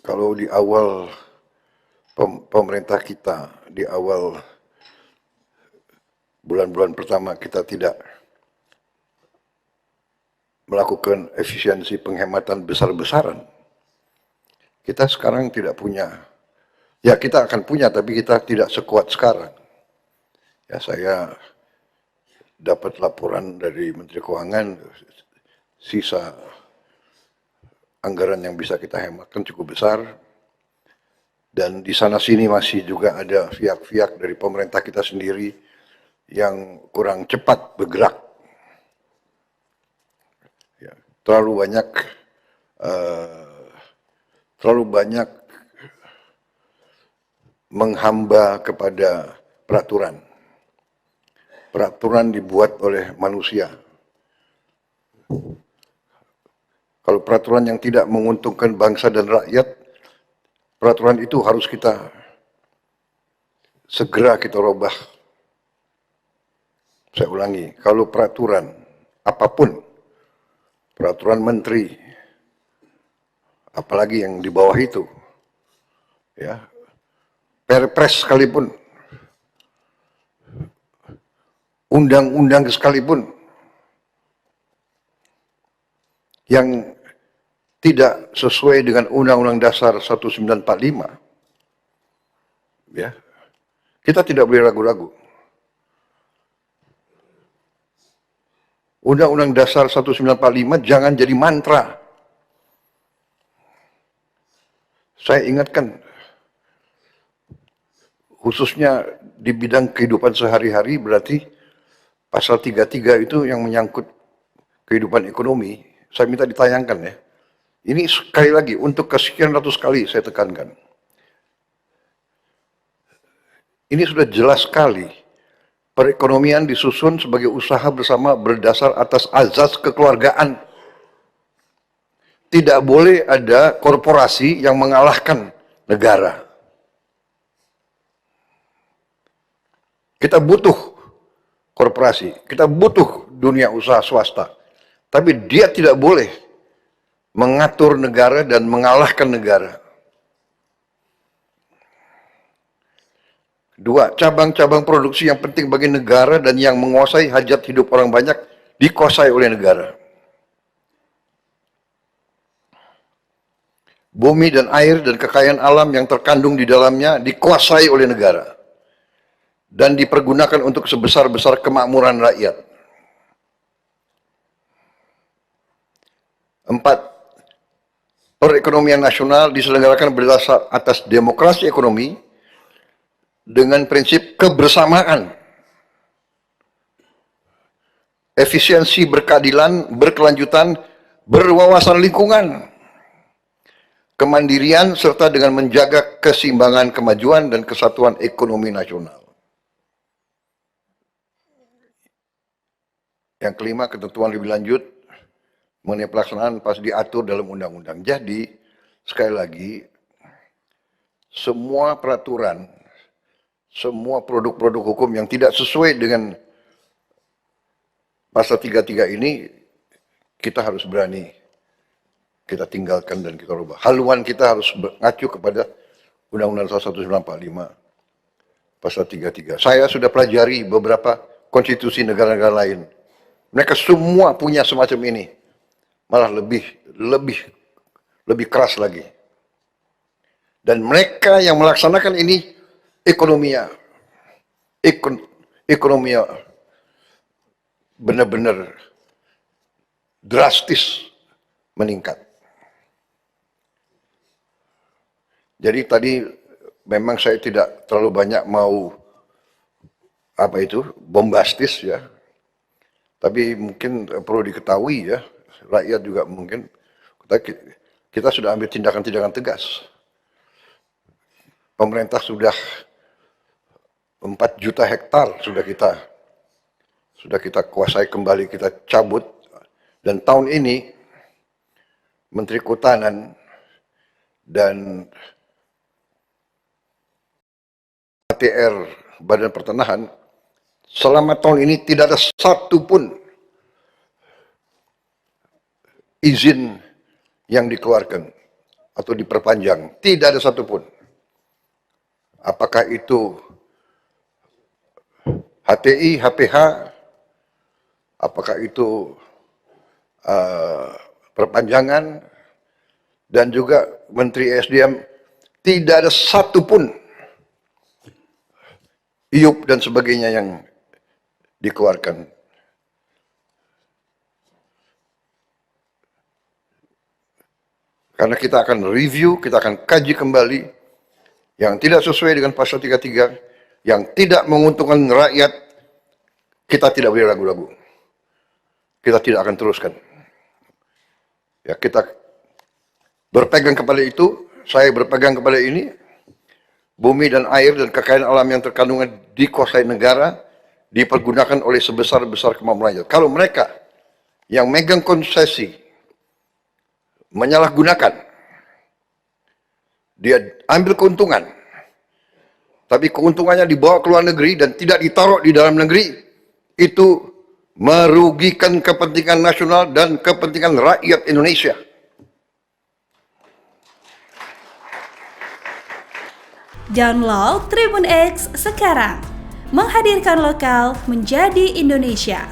Kalau di awal pemerintah kita, di awal bulan-bulan pertama kita tidak melakukan efisiensi penghematan besar-besaran, kita sekarang tidak punya. Ya kita akan punya, tapi kita tidak sekuat sekarang. Ya saya dapat laporan dari Menteri Keuangan, sisa anggaran yang bisa kita hematkan cukup besar. Dan di sana sini masih juga ada pihak-pihak dari pemerintah kita sendiri yang kurang cepat bergerak. Ya, terlalu banyak menghamba kepada peraturan. Peraturan dibuat oleh manusia. Kalau peraturan yang tidak menguntungkan bangsa dan rakyat, peraturan itu harus segera kita rubah. Saya ulangi, kalau peraturan apapun, peraturan menteri, apalagi yang di bawah itu, ya, perpres sekalipun, undang-undang sekalipun, yang tidak sesuai dengan Undang-Undang Dasar 1945, ya, kita tidak boleh ragu-ragu. Undang-Undang Dasar 1945 jangan jadi mantra. Saya ingatkan, khususnya di bidang kehidupan sehari-hari, berarti pasal 33 itu yang menyangkut kehidupan ekonomi, saya minta ditayangkan ya. Ini sekali lagi, untuk kesekian ratus kali saya tekankan. Ini sudah jelas sekali. Perekonomian disusun sebagai usaha bersama berdasar atas azas kekeluargaan. Tidak boleh ada korporasi yang mengalahkan negara. Kita butuh korporasi, kita butuh dunia usaha swasta. Tapi dia tidak boleh mengatur negara dan mengalahkan negara. Dua, cabang-cabang produksi yang penting bagi negara dan yang menguasai hajat hidup orang banyak dikuasai oleh negara. Bumi dan air dan kekayaan alam yang terkandung di dalamnya dikuasai oleh negara dan dipergunakan untuk sebesar-besar kemakmuran rakyat. Empat, perekonomian nasional diselenggarakan berdasar atas demokrasi ekonomi dengan prinsip kebersamaan, efisiensi berkeadilan, berkelanjutan, berwawasan lingkungan, kemandirian, serta dengan menjaga keseimbangan kemajuan dan kesatuan ekonomi nasional. Yang kelima, ketentuan lebih lanjut mengenai pelaksanaan pas diatur dalam undang-undang. Jadi, sekali lagi, semua peraturan, semua produk-produk hukum yang tidak sesuai dengan pasal 33 ini, kita harus berani, kita tinggalkan dan kita rubah. Haluan kita harus mengacu kepada Undang-Undang 1945, pasal 33. Saya sudah pelajari beberapa konstitusi negara-negara lain. Mereka semua punya semacam ini. Malah lebih keras lagi. Dan mereka yang melaksanakan ini ekonominya benar-benar drastis meningkat. Jadi tadi memang saya tidak terlalu banyak mau bombastis ya. Tapi mungkin perlu diketahui ya, rakyat juga mungkin kita sudah ambil tindakan-tindakan tegas. Pemerintah sudah 4 juta hektar sudah kita kuasai kembali, kita cabut. Dan tahun ini Menteri Kehutanan dan ATR Badan Pertanahan selama tahun ini tidak ada satu pun izin yang dikeluarkan. atau diperpanjang. Tidak ada satupun. Apakah itu HTI, HPH, apakah itu perpanjangan, dan juga Menteri SDM, tidak ada satupun IUP dan sebagainya yang dikeluarkan. Karena kita akan review, kita akan kaji kembali yang tidak sesuai dengan pasal 33, yang tidak menguntungkan rakyat, kita tidak boleh ragu-ragu. Kita tidak akan teruskan. Ya, kita berpegang kepada itu, saya berpegang kepada ini, bumi dan air dan kekayaan alam yang terkandungan dikuasai negara, dipergunakan oleh sebesar-besar kemampuan rakyat. Kalau mereka yang megang konsesi menyalahgunakan, dia ambil keuntungan, tapi keuntungannya dibawa ke luar negeri dan tidak ditaruh di dalam negeri, itu merugikan kepentingan nasional dan kepentingan rakyat Indonesia. Download Tribun X sekarang, menghadirkan lokal menjadi Indonesia.